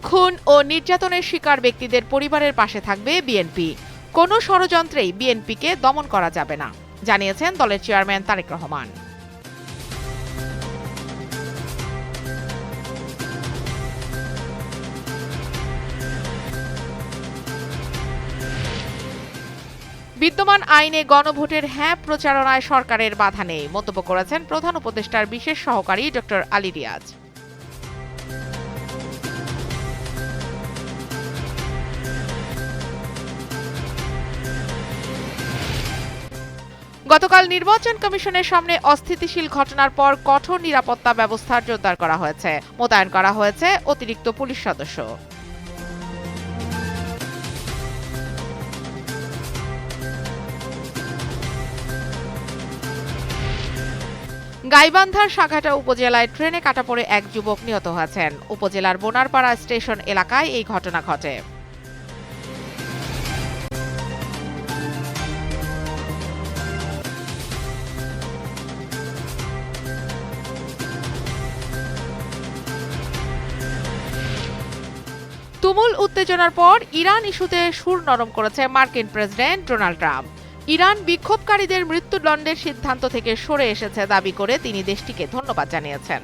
খুন ও নির্যাতনের শিকার ব্যক্তিদের পরিবারের পাশে থাকবে বিএনপি। কোনো ষড়যন্ত্রেই বিএনপিকে দমন করা যাবে না, জানিয়েছেন দলের চেয়ারম্যান তারেক রহমান। বিদ্যমান আইনে গণভোটের হ্যাঁ প্রচারণায় সরকারের বাধা নেই, মন্তব্য করেছেন প্রধান উপদেষ্টার বিশেষ সহকারী ড আলী রিয়াজ। গতকাল নির্বাচন কমিশনের সামনে অস্থিতিশীল ঘটনার পর কঠোর নিরাপত্তা ব্যবস্থা জোরদার করা হয়েছে। মোতায়েন করা হয়েছে অতিরিক্ত পুলিশ সদস্য। গাইবান্ধার সাঘাটা উপজেলায় ট্রেনে কাটা পড়ে এক যুবক নিহত হয়েছেন। উপজেলার বোনারপাড়া স্টেশন এলাকায় এই ঘটনা ঘটে। তুমুল উত্তেজনার পর ইরান ইস্যুতে সুর নরম করেছে মার্কিন প্রেসিডেন্ট ডোনাল্ড ট্রাম্প। ইরান বিক্ষোভকারীদের মৃত্যুদণ্ডের সিদ্ধান্ত থেকে সরে এসেছে দাবি করে তিনি দেশটিকে ধন্যবাদ জানিয়েছেন।